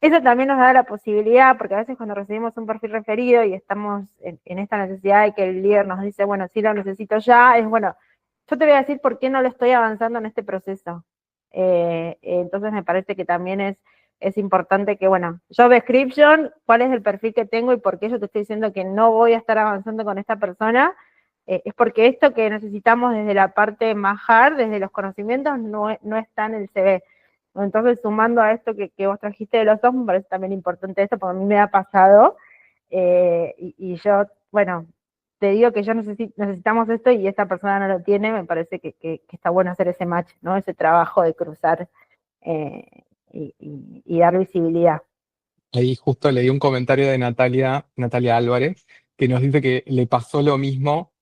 Eso también nos da la posibilidad, porque a veces cuando recibimos un perfil referido y estamos en esta necesidad de que el líder nos dice, bueno, sí lo necesito ya, es bueno, yo te voy a decir por qué no lo estoy avanzando en este proceso. Entonces me parece que también es importante que, bueno, job description, cuál es el perfil que tengo y por qué yo te estoy diciendo que no voy a estar avanzando con esta persona, es porque esto que necesitamos desde la parte más hard, desde los conocimientos, no está en el CV. Entonces, sumando a esto que vos trajiste de los dos, me parece también importante esto, porque a mí me ha pasado, y yo, bueno, te digo que yo necesitamos esto y esta persona no lo tiene, me parece que está bueno hacer ese match, ¿no? Ese trabajo de cruzar y dar visibilidad. Ahí justo leí un comentario de Natalia Álvarez, que nos dice que le pasó lo mismo.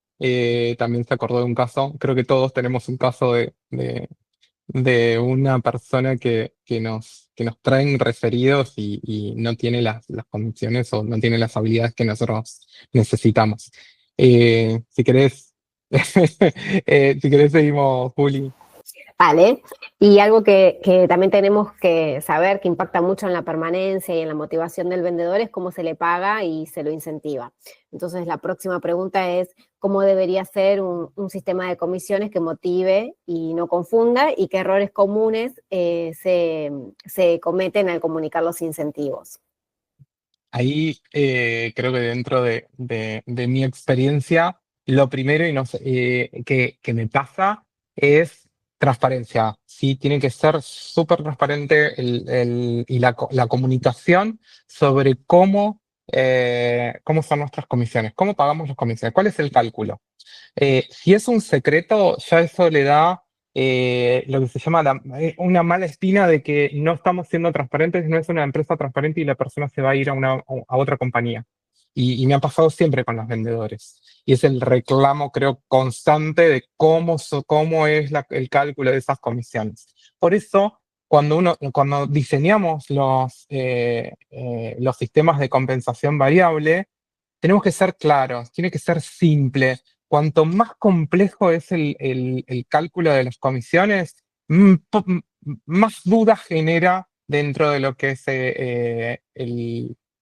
También se acordó de un caso. Creo que todos tenemos un caso de una persona que nos traen referidos y no tiene las condiciones o no tiene las habilidades que nosotros necesitamos. Si querés, si querés seguimos, Juli. Vale, y algo que también tenemos que saber que impacta mucho en la permanencia y en la motivación del vendedor es cómo se le paga y se lo incentiva. Entonces, la próxima pregunta es cómo debería ser un sistema de comisiones que motive y no confunda y qué errores comunes se cometen al comunicar los incentivos. Ahí creo que dentro de mi experiencia, lo primero y no sé, que me pasa es transparencia. Sí, tiene que ser súper transparente y la comunicación sobre cómo son nuestras comisiones, cómo pagamos las comisiones, cuál es el cálculo. Si es un secreto, ya eso le da lo que se llama una mala espina de que no estamos siendo transparentes, no es una empresa transparente y la persona se va a ir a otra compañía. Y me ha pasado siempre con los vendedores. Y es el reclamo, creo, constante de cómo es el cálculo de esas comisiones. Por eso, cuando diseñamos los sistemas de compensación variable, tenemos que ser claros, tiene que ser simple. Cuanto más complejo es el cálculo de las comisiones, más dudas genera dentro de lo que es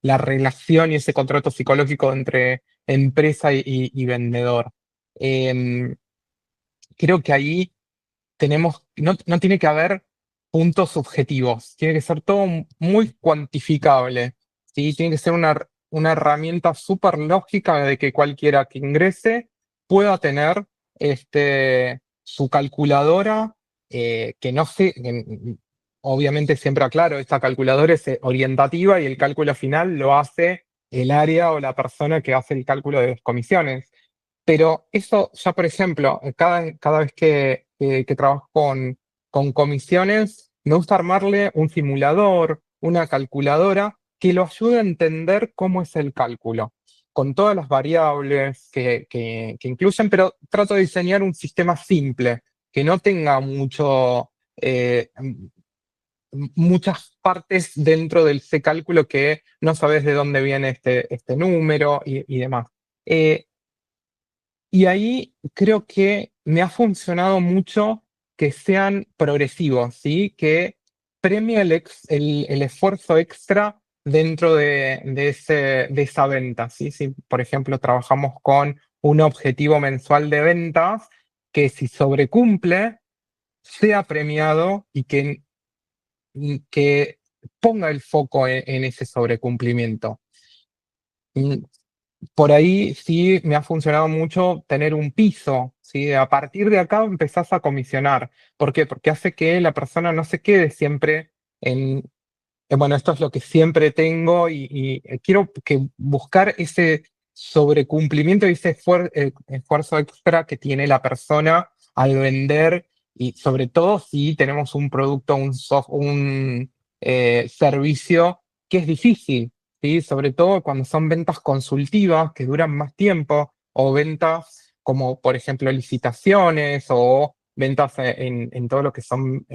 la relación y ese contrato psicológico entre empresa y vendedor. Em, Creo que ahí no tiene que haber puntos subjetivos, tiene que ser todo muy cuantificable, ¿sí? Tiene que ser una herramienta súper lógica de que cualquiera que ingrese pueda tener su calculadora, que no sé, obviamente siempre aclaro, esta calculadora es orientativa y el cálculo final lo hace el área o la persona que hace el cálculo de las comisiones. Pero eso ya, por ejemplo, cada vez que trabajo con comisiones, me gusta armarle un simulador, una calculadora que lo ayude a entender cómo es el cálculo, con todas las variables que incluyen, pero trato de diseñar un sistema simple, que no tenga muchas partes dentro de ese cálculo que no sabes de dónde viene este número y demás. Y ahí creo que me ha funcionado mucho que sean progresivos, ¿sí? Que premie el esfuerzo extra dentro de esa venta, ¿sí? Si, por ejemplo, trabajamos con un objetivo mensual de ventas, que si sobrecumple, sea premiado y que ponga el foco en ese sobrecumplimiento. Por ahí sí me ha funcionado mucho tener un piso, ¿sí? A partir de acá empezás a comisionar. ¿Por qué? Porque hace que la persona no se quede siempre en, bueno, esto es lo que siempre tengo y quiero que buscar ese sobrecumplimiento y ese esfuerzo extra que tiene la persona al vender y sobre todo si tenemos un producto, un servicio que es difícil, ¿sí? Sobre todo cuando son ventas consultivas que duran más tiempo o ventas como por ejemplo licitaciones o ventas en todo lo que son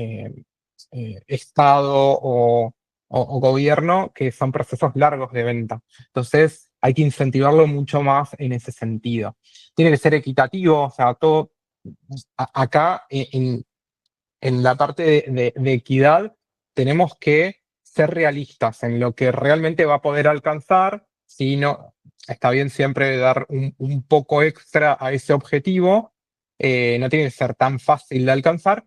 Estado o gobierno, que son procesos largos de venta. Entonces, hay que incentivarlo mucho más en ese sentido. Tiene que ser equitativo, o sea, todo acá en la parte de equidad tenemos que ser realistas en lo que realmente va a poder alcanzar, si no, está bien siempre dar un poco extra a ese objetivo, no tiene que ser tan fácil de alcanzar,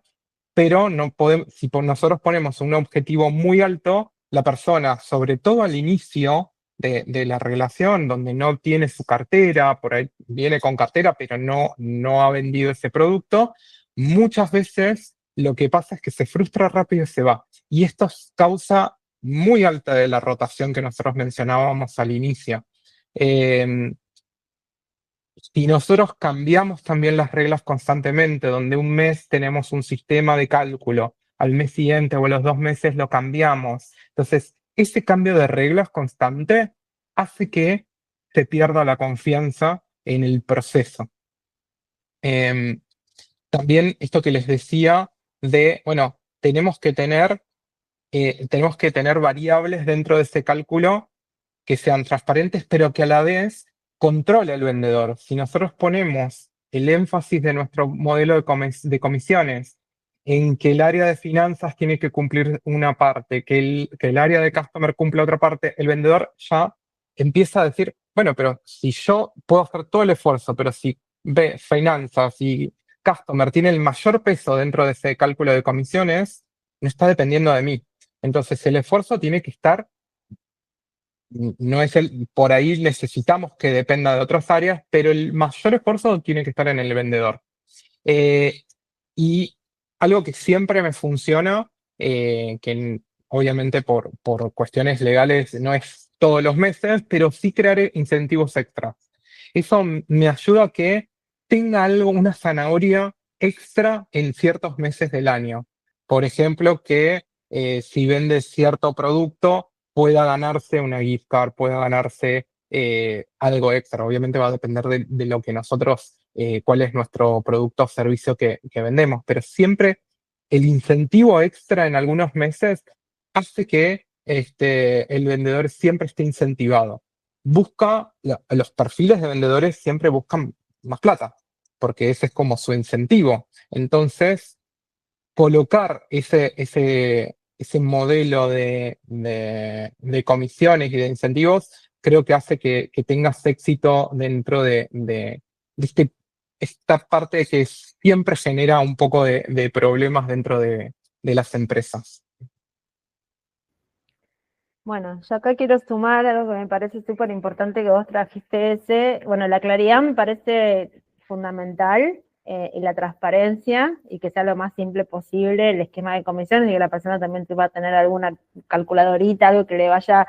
pero no podemos, si nosotros ponemos un objetivo muy alto, la persona, sobre todo al inicio de la relación, donde no tiene su cartera, por ahí viene con cartera, pero no ha vendido ese producto, muchas veces lo que pasa es que se frustra rápido y se va. Y esto es causa muy alta de la rotación que nosotros mencionábamos al inicio. Eh, si nosotros cambiamos también las reglas constantemente, donde un mes tenemos un sistema de cálculo, al mes siguiente o a los 2 meses lo cambiamos. Entonces, ese cambio de reglas constante hace que se pierda la confianza en el proceso. También esto que les decía bueno, tenemos que tener variables dentro de ese cálculo que sean transparentes, pero que a la vez controle el vendedor. Si nosotros ponemos el énfasis de nuestro modelo de comisiones en que el área de finanzas tiene que cumplir una parte, que el área de customer cumple otra parte, el vendedor ya empieza a decir, bueno, pero si yo puedo hacer todo el esfuerzo, pero si finanzas y customer tiene el mayor peso dentro de ese cálculo de comisiones, no está dependiendo de mí. Entonces el esfuerzo tiene que estar, no es por ahí necesitamos que dependa de otras áreas, pero el mayor esfuerzo tiene que estar en el vendedor. Y algo que siempre me funciona, que obviamente por cuestiones legales no es todos los meses, pero sí crear incentivos extras. Eso me ayuda a que tenga algo, una zanahoria extra en ciertos meses del año. Por ejemplo, que si vende cierto producto, pueda ganarse una gift card, pueda ganarse algo extra. Obviamente va a depender de lo que nosotros, cuál es nuestro producto o servicio que vendemos, pero siempre el incentivo extra en algunos meses hace que el vendedor siempre esté incentivado. Los perfiles de vendedores siempre buscan más plata, porque ese es como su incentivo. Entonces, colocar ese modelo de comisiones y de incentivos, creo que hace que tengas éxito dentro de esta parte que siempre genera un poco de problemas dentro de las empresas. Bueno, yo acá quiero sumar algo que me parece súper importante que vos trajiste bueno, la claridad me parece fundamental, y la transparencia, y que sea lo más simple posible el esquema de comisiones, y que la persona también va a tener alguna calculadorita, algo que le vaya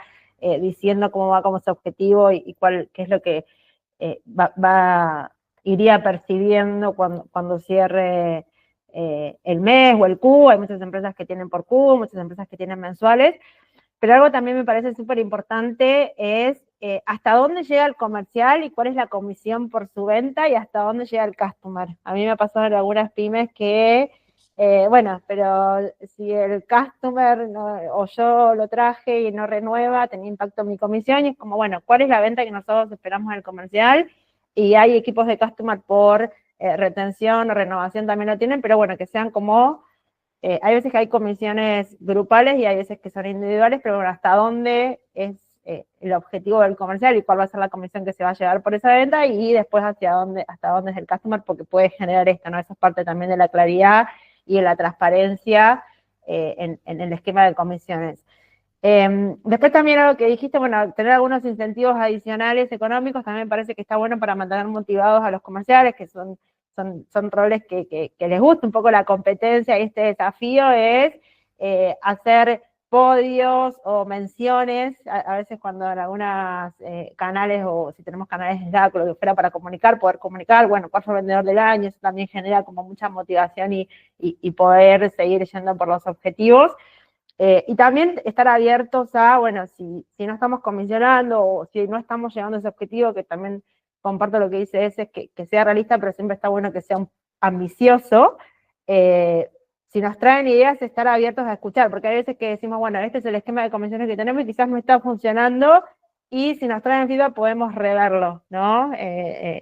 diciendo cómo va como su objetivo y qué es lo que iría percibiendo cuando cierre el mes o el Q. Hay muchas empresas que tienen por Q, muchas empresas que tienen mensuales, pero algo también me parece súper importante es hasta dónde llega el comercial y cuál es la comisión por su venta y hasta dónde llega el customer. A mí me ha pasado en algunas pymes que, bueno, pero si el customer o yo lo traje y no renueva, tenía impacto en mi comisión, y es como, bueno, ¿cuál es la venta que nosotros esperamos del comercial? Y hay equipos de customer por retención o renovación también lo tienen, pero bueno, que sean como hay veces que hay comisiones grupales y hay veces que son individuales, pero bueno, hasta dónde es el objetivo del comercial y cuál va a ser la comisión que se va a llevar por esa venta, y después hasta dónde es el customer, porque puede generar esto, ¿no? Eso es parte también de la claridad y de la transparencia en el esquema de comisiones. Después también algo que dijiste, bueno, tener algunos incentivos adicionales económicos también me parece que está bueno para mantener motivados a los comerciales, que son roles que les gusta un poco la competencia, y este desafío es hacer podios o menciones, a veces cuando en algunos canales, o si tenemos canales de Slack o lo que fuera para poder comunicar, bueno, cuál fue el vendedor del año, eso también genera como mucha motivación y poder seguir yendo por los objetivos. Y también estar abiertos a, bueno, si no estamos comisionando o si no estamos llegando a ese objetivo, que también comparto lo que dice ese, es que sea realista, pero siempre está bueno que sea ambicioso. Si nos traen ideas, estar abiertos a escuchar, porque hay veces que decimos, bueno, este es el esquema de comisiones que tenemos y quizás no está funcionando, y si nos traen feedback podemos reverlo, ¿no?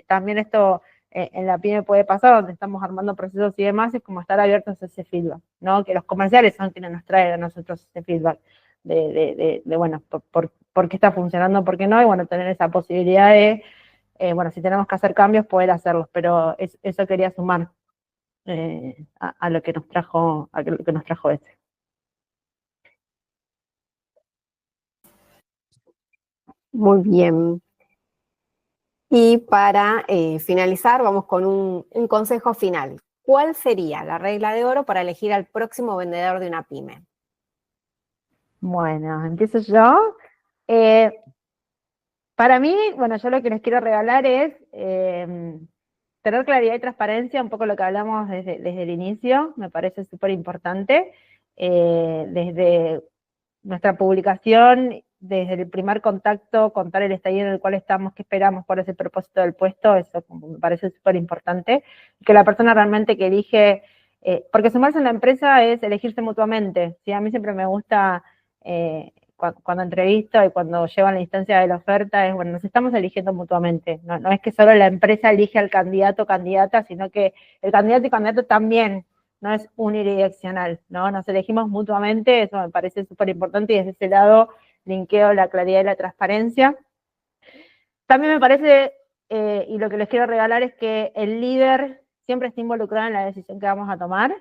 También esto en la pyme puede pasar, donde estamos armando procesos y demás, es como estar abiertos a ese feedback, ¿no? Que los comerciales son quienes nos traen a nosotros ese feedback de bueno, por qué está funcionando, por qué no, y bueno, tener esa posibilidad de, bueno, si tenemos que hacer cambios, poder hacerlos, pero eso quería sumar a lo que nos trajo, este. Muy bien. Y para finalizar, vamos con un consejo final. ¿Cuál sería la regla de oro para elegir al próximo vendedor de una pyme? Bueno, empiezo yo. Para mí, bueno, yo lo que les quiero regalar es tener claridad y transparencia, un poco lo que hablamos desde el inicio, me parece súper importante. Desde nuestra publicación, desde el primer contacto, contar el estadio en el cual estamos, qué esperamos, cuál es el propósito del puesto, eso me parece súper importante. Que la persona realmente que elige, porque sumarse en la empresa es elegirse mutuamente, ¿sí? A mí siempre me gusta, cuando entrevisto y cuando llevo a la instancia de la oferta, es, bueno, nos estamos eligiendo mutuamente, no es que solo la empresa elige al candidato o candidata, sino que el candidato y candidato también, no es unidireccional, ¿no? Nos elegimos mutuamente, eso me parece súper importante, y desde ese lado linkeo la claridad y la transparencia. También me parece, y lo que les quiero regalar es que el líder siempre esté involucrado en la decisión que vamos a tomar,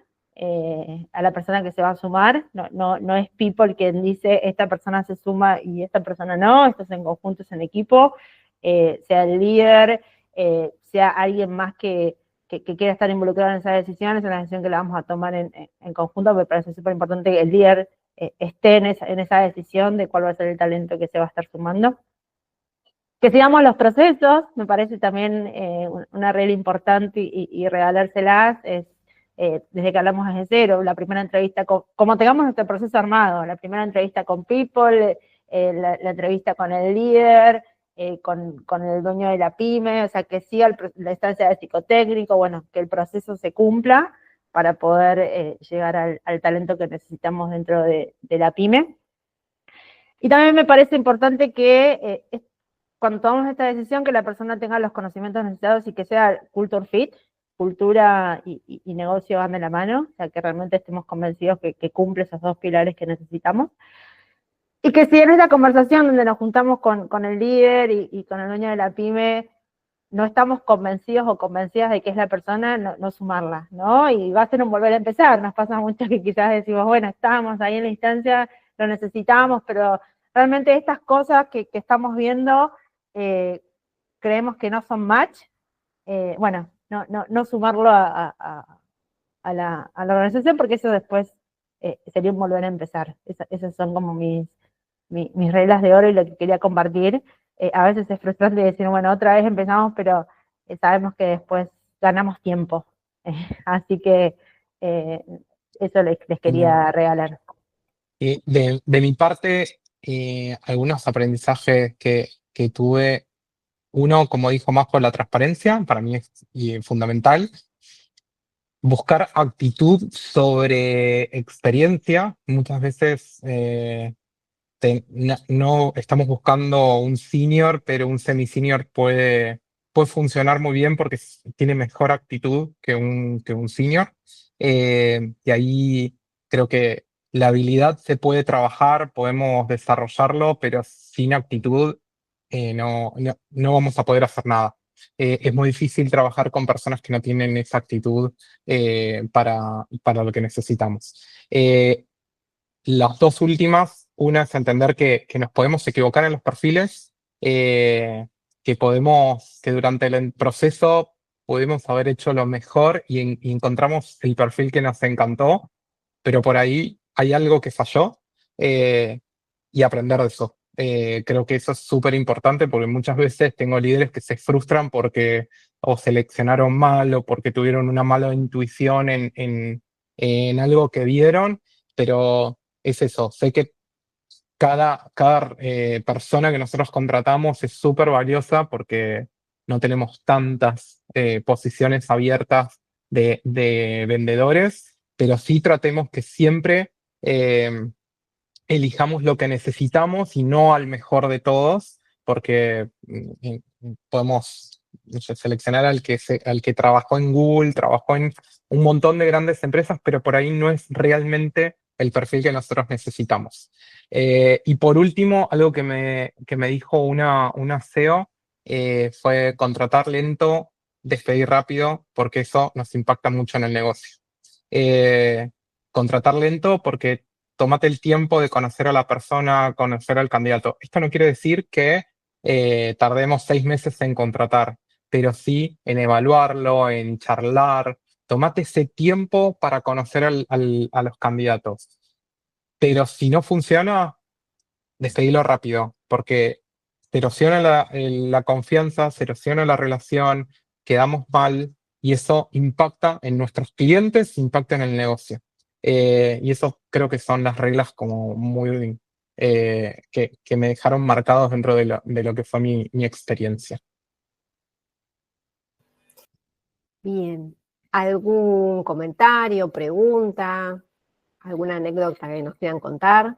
a la persona que se va a sumar, no es people quien dice esta persona se suma y esta persona no, esto es en conjunto, es en equipo, sea el líder, sea alguien más que quiera estar involucrado en esas decisiones, en la decisión que la vamos a tomar en conjunto. Me parece súper importante que el líder esté en esa decisión de cuál va a ser el talento que se va a estar sumando. Que sigamos los procesos, me parece también una regla importante, y regalárselas es, desde que hablamos desde cero, la primera entrevista, como tengamos nuestro proceso armado, la primera entrevista con people, la entrevista con el líder, con el dueño de la pyme, o sea, que siga la instancia de psicotécnico, bueno, que el proceso se cumpla para poder llegar al talento que necesitamos dentro de la pyme. Y también me parece importante que cuando tomamos esta decisión, que la persona tenga los conocimientos necesarios y que sea culture fit, cultura y negocio van de la mano, o sea, que realmente estemos convencidos que cumple esos dos pilares que necesitamos. Y que si en esta conversación donde nos juntamos con el líder y con el dueño de la pyme, no estamos convencidos o convencidas de que es la persona, no sumarla, ¿no? Y va a ser un volver a empezar. Nos pasa mucho que quizás decimos, bueno, estábamos ahí en la instancia, lo necesitamos, pero realmente estas cosas que estamos viendo, creemos que no son match, bueno, no sumarlo a la organización, porque eso después sería un volver a empezar. Esas son como mis reglas de oro y lo que quería compartir. A veces es frustrante decir, bueno, otra vez empezamos, pero sabemos que después ganamos tiempo. Así que eso les quería regalar. De mi parte, algunos aprendizajes que tuve, uno, como dijo Majo, la transparencia, para mí es fundamental. Buscar actitud sobre experiencia. Muchas veces no estamos buscando un senior, pero un semi-senior puede funcionar muy bien porque tiene mejor actitud que un senior. Y ahí creo que la habilidad se puede trabajar, podemos desarrollarlo, pero sin actitud no vamos a poder hacer nada. Es muy difícil trabajar con personas que no tienen esa actitud para lo que necesitamos. Las dos últimas, una es entender que nos podemos equivocar en los perfiles, que durante el proceso pudimos haber hecho lo mejor y encontramos el perfil que nos encantó, pero por ahí hay algo que falló, y aprender de eso. Creo que eso es súper importante porque muchas veces tengo líderes que se frustran porque o seleccionaron mal o porque tuvieron una mala intuición en algo que vieron, pero es eso. Sé que cada persona que nosotros contratamos es súper valiosa porque no tenemos tantas posiciones abiertas de vendedores, pero sí tratemos que siempre elijamos lo que necesitamos y no al mejor de todos, porque podemos, no sé, seleccionar al que trabajó en Google, trabajó en un montón de grandes empresas, pero por ahí no es realmente el perfil que nosotros necesitamos. Y por último, algo que me dijo una CEO fue contratar lento, despedir rápido, porque eso nos impacta mucho en el negocio. Contratar lento porque tómate el tiempo de conocer a la persona, conocer al candidato. Esto no quiere decir que tardemos 6 meses en contratar, pero sí en evaluarlo, en charlar. Tómate ese tiempo para conocer a los candidatos. Pero si no funciona, despedilo rápido, porque se erosiona la confianza, se erosiona la relación, quedamos mal y eso impacta en nuestros clientes, impacta en el negocio. Y eso creo que son las reglas como muy que me dejaron marcados dentro de lo que fue mi experiencia. Bien. ¿Algún comentario, pregunta, alguna anécdota que nos quieran contar?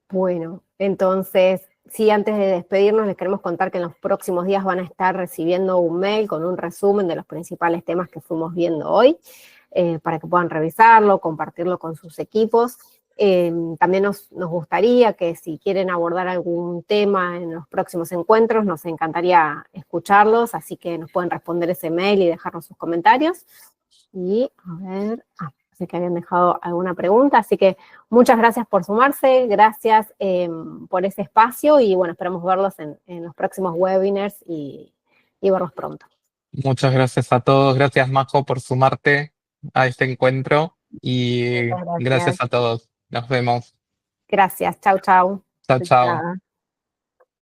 Bueno, entonces, sí, antes de despedirnos, les queremos contar que en los próximos días van a estar recibiendo un mail con un resumen de los principales temas que fuimos viendo hoy, para que puedan revisarlo, compartirlo con sus equipos. También nos gustaría que si quieren abordar algún tema en los próximos encuentros, nos encantaría escucharlos, así que nos pueden responder ese mail y dejarnos sus comentarios. Y a ver, sé que habían dejado alguna pregunta, así que muchas gracias por sumarse, gracias por ese espacio y bueno, esperamos verlos en los próximos webinars y verlos pronto. Muchas gracias a todos. Gracias, Majo, por sumarte a este encuentro y Muchas gracias. gracias a todos. Nos vemos. Gracias, chau, chau. Chao, chao. Chao.